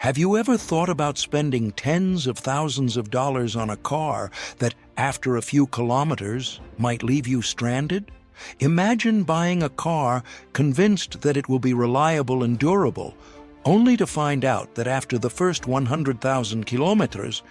Have you ever thought about spending tens of thousands of dollars on a car that, after a few kilometers, might leave you stranded? Imagine buying a car convinced that it will be reliable and durable, only to find out that after the first 100,000 kilometers,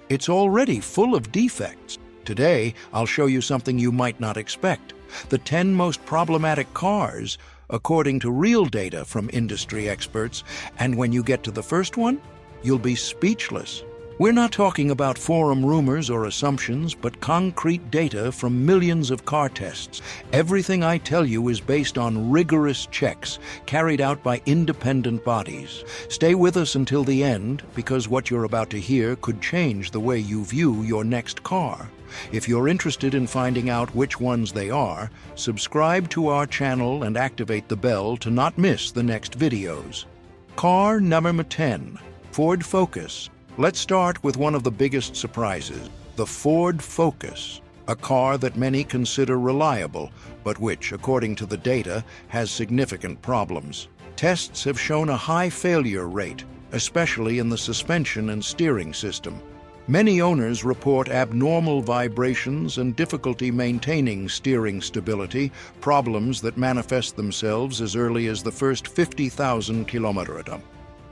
it's already full of defects. Today, I'll show you something you might not expect: the 10 most problematic cars according to real data from industry experts, and when you get to the first one, you'll be speechless. We're not talking about forum rumors or assumptions, but concrete data from millions of car tests. Everything I tell you is based on rigorous checks carried out by independent bodies. Stay with us until the end, because what you're about to hear could change the way you view your next car. If you're interested in finding out which ones they are, subscribe to our channel and activate the bell to not miss the next videos. Car number 10, Ford Focus. Let's start with one of the biggest surprises, the Ford Focus, a car that many consider reliable, but which, according to the data, has significant problems. Tests have shown a high failure rate, especially in the suspension and steering system. Many owners report abnormal vibrations and difficulty maintaining steering stability, problems that manifest themselves as early as the first 50,000 kilometers.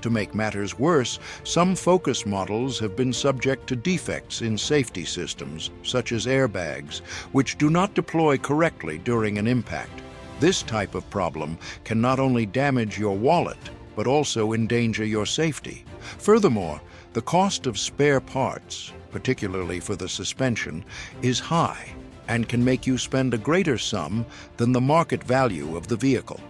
To make matters worse, some Focus models have been subject to defects in safety systems, such as airbags, which do not deploy correctly during an impact. This type of problem can not only damage your wallet, but also endanger your safety. Furthermore, the cost of spare parts, particularly for the suspension, is high and can make you spend a greater sum than the market value of the vehicle.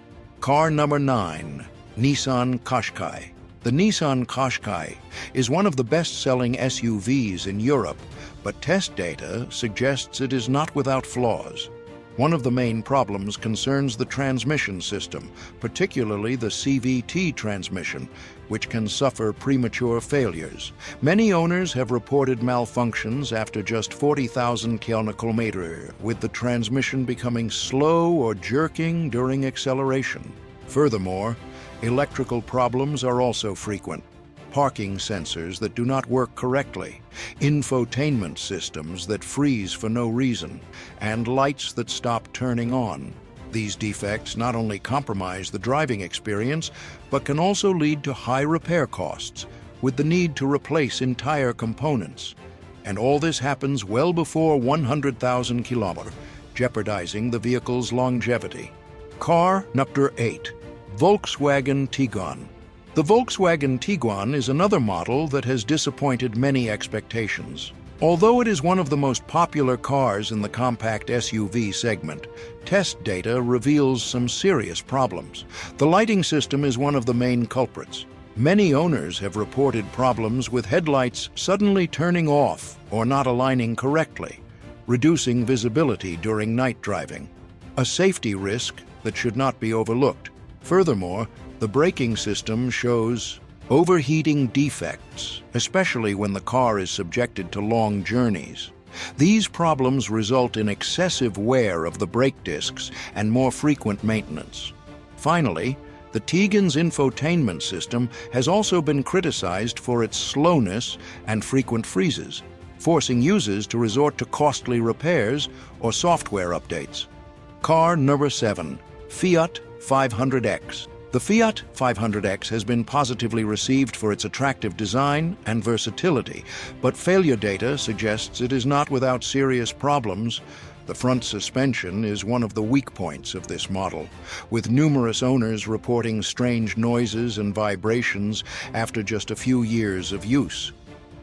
Car number 9, Nissan Qashqai. The Nissan Qashqai is one of the best-selling SUVs in Europe, but test data suggests it is not without flaws. One of the main problems concerns the transmission system, particularly the CVT transmission, which can suffer premature failures. Many owners have reported malfunctions after just 40,000 kilometers, with the transmission becoming slow or jerking during acceleration. Furthermore, electrical problems are also frequent. Parking sensors that do not work correctly, infotainment systems that freeze for no reason, and lights that stop turning on. These defects not only compromise the driving experience, but can also lead to high repair costs, with the need to replace entire components. And all this happens well before 100,000 kilometers, jeopardizing the vehicle's longevity. Car number 8, Volkswagen Tiguan. The Volkswagen Tiguan is another model that has disappointed many expectations. Although it is one of the most popular cars in the compact SUV segment, test data reveals some serious problems. The lighting system is one of the main culprits. Many owners have reported problems with headlights suddenly turning off or not aligning correctly, reducing visibility during night driving, a safety risk that should not be overlooked. Furthermore, the braking system shows overheating defects, especially when the car is subjected to long journeys. These problems result in excessive wear of the brake discs and more frequent maintenance. Finally, the Tiguan's infotainment system has also been criticized for its slowness and frequent freezes, forcing users to resort to costly repairs or software updates. Car number 7, Fiat 500X. The Fiat 500X has been positively received for its attractive design and versatility, but failure data suggests it is not without serious problems. The front suspension is one of the weak points of this model, with numerous owners reporting strange noises and vibrations after just a few years of use.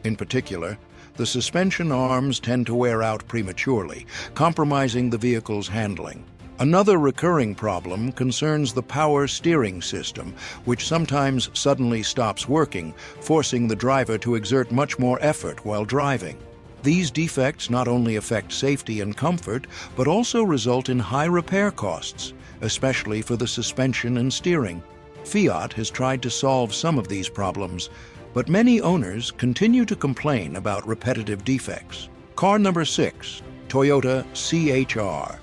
In particular, the suspension arms tend to wear out prematurely, compromising the vehicle's handling. Another recurring problem concerns the power steering system, which sometimes suddenly stops working, forcing the driver to exert much more effort while driving. These defects not only affect safety and comfort, but also result in high repair costs, especially for the suspension and steering. Fiat has tried to solve some of these problems, but many owners continue to complain about repetitive defects. Car number 6, Toyota CHR.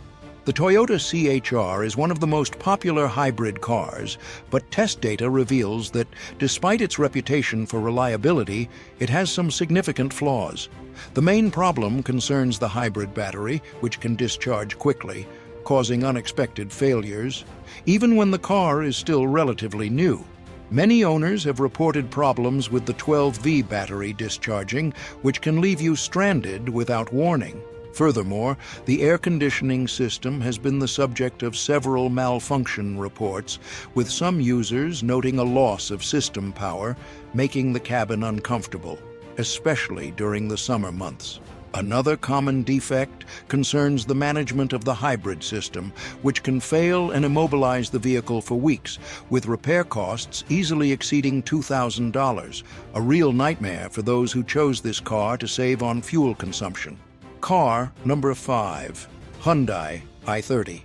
The Toyota CHR is one of the most popular hybrid cars, but test data reveals that despite its reputation for reliability, it has some significant flaws. The main problem concerns the hybrid battery, which can discharge quickly, causing unexpected failures, even when the car is still relatively new. Many owners have reported problems with the 12V battery discharging, which can leave you stranded without warning. Furthermore, the air conditioning system has been the subject of several malfunction reports, with some users noting a loss of system power, making the cabin uncomfortable, especially during the summer months. Another common defect concerns the management of the hybrid system, which can fail and immobilize the vehicle for weeks, with repair costs easily exceeding $2,000, a real nightmare for those who chose this car to save on fuel consumption. Car number 5. Hyundai i30.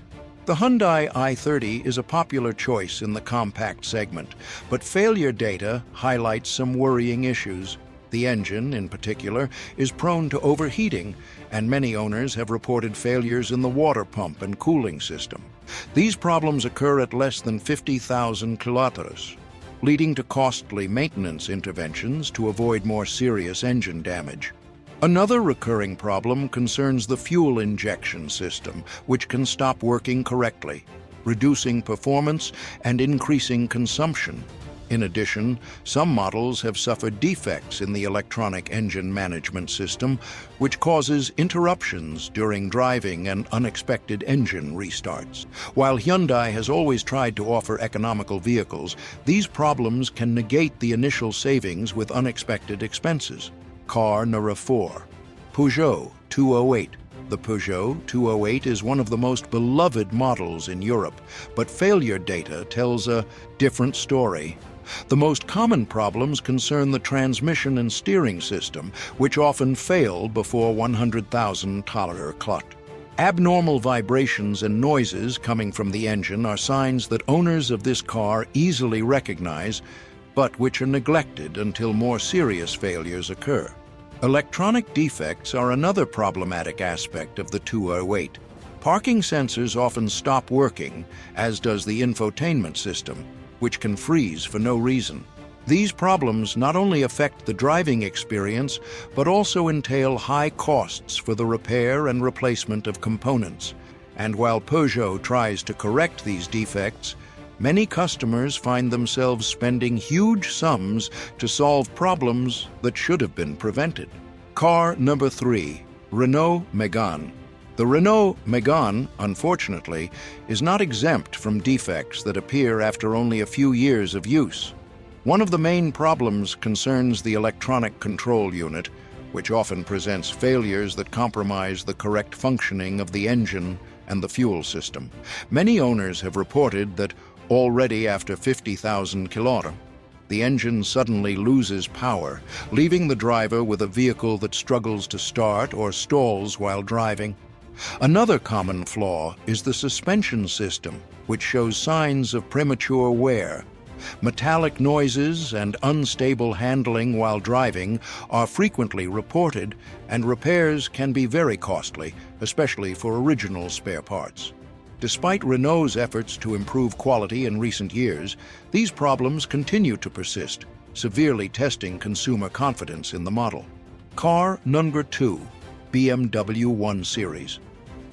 The Hyundai i30 is a popular choice in the compact segment, but failure data highlights some worrying issues. The engine, in particular, is prone to overheating, and many owners have reported failures in the water pump and cooling system. These problems occur at less than 50,000 kilometers, leading to costly maintenance interventions to avoid more serious engine damage. Another recurring problem concerns the fuel injection system, which can stop working correctly, reducing performance and increasing consumption. In addition, some models have suffered defects in the electronic engine management system, which causes interruptions during driving and unexpected engine restarts. While Hyundai has always tried to offer economical vehicles, these problems can negate the initial savings with unexpected expenses. Car number 4. Peugeot 208. The Peugeot 208 is one of the most beloved models in Europe, but failure data tells a different story. The most common problems concern the transmission and steering system, which often fail before 100,000 km. Abnormal vibrations and noises coming from the engine are signs that owners of this car easily recognize, but which are neglected until more serious failures occur. Electronic defects are another problematic aspect of the 208. Parking sensors often stop working, as does the infotainment system, which can freeze for no reason. These problems not only affect the driving experience, but also entail high costs for the repair and replacement of components. And while Peugeot tries to correct these defects, many customers find themselves spending huge sums to solve problems that should have been prevented. Car number 3. Renault Megane. The Renault Megane, unfortunately, is not exempt from defects that appear after only a few years of use. One of the main problems concerns the electronic control unit, which often presents failures that compromise the correct functioning of the engine and the fuel system. Many owners have reported that already after 50,000 kilometers, the engine suddenly loses power, leaving the driver with a vehicle that struggles to start or stalls while driving. Another common flaw is the suspension system, which shows signs of premature wear. Metallic noises and unstable handling while driving are frequently reported, and repairs can be very costly, especially for original spare parts. Despite Renault's efforts to improve quality in recent years, these problems continue to persist, severely testing consumer confidence in the model. Car number 2. BMW 1 Series.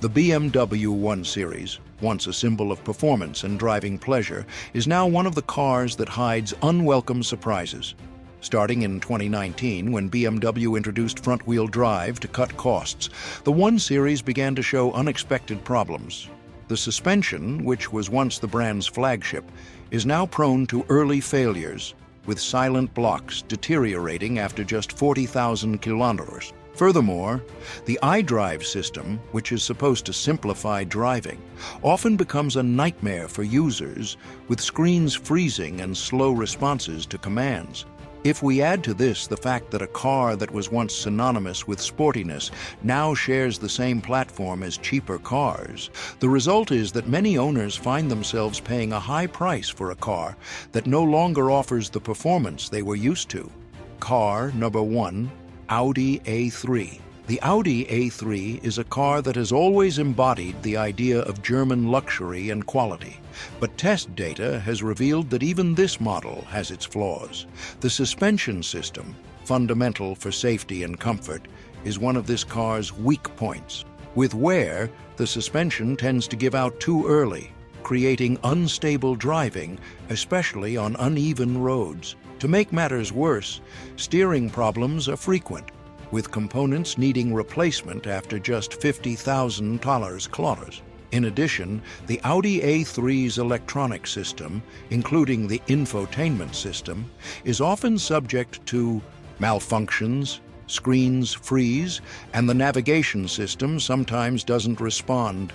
The BMW 1 Series, once a symbol of performance and driving pleasure, is now one of the cars that hides unwelcome surprises. Starting in 2019, when BMW introduced front-wheel drive to cut costs, the 1 Series began to show unexpected problems. The suspension, which was once the brand's flagship, is now prone to early failures, with silent blocks deteriorating after just 40,000 kilometers. Furthermore, the iDrive system, which is supposed to simplify driving, often becomes a nightmare for users, with screens freezing and slow responses to commands. If we add to this the fact that a car that was once synonymous with sportiness now shares the same platform as cheaper cars, the result is that many owners find themselves paying a high price for a car that no longer offers the performance they were used to. Car number 1. Audi A3. The Audi A3 is a car that has always embodied the idea of German luxury and quality, but test data has revealed that even this model has its flaws. The suspension system, fundamental for safety and comfort, is one of this car's weak points. With wear, the suspension tends to give out too early, creating unstable driving, especially on uneven roads. To make matters worse, steering problems are frequent, with components needing replacement after just $50,000 In addition, the Audi A3's electronic system, including the infotainment system, is often subject to malfunctions, screens freeze, and the navigation system sometimes doesn't respond.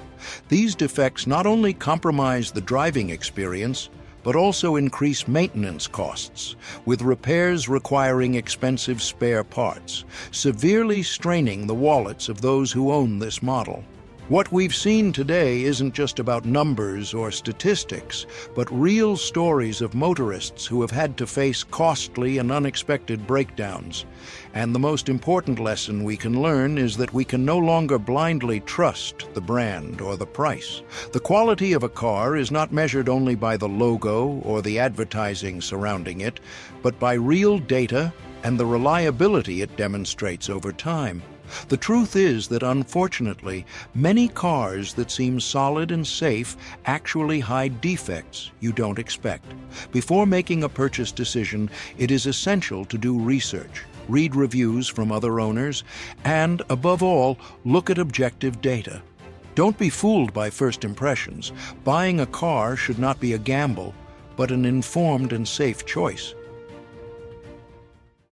These defects not only compromise the driving experience, but also increase maintenance costs, with repairs requiring expensive spare parts, severely straining the wallets of those who own this model. What we've seen today isn't just about numbers or statistics, but real stories of motorists who have had to face costly and unexpected breakdowns. And the most important lesson we can learn is that we can no longer blindly trust the brand or the price. The quality of a car is not measured only by the logo or the advertising surrounding it, but by real data and the reliability it demonstrates over time. The truth is that, unfortunately, many cars that seem solid and safe actually hide defects you don't expect. Before making a purchase decision, it is essential to do research, read reviews from other owners, and, above all, look at objective data. Don't be fooled by first impressions. Buying a car should not be a gamble, but an informed and safe choice.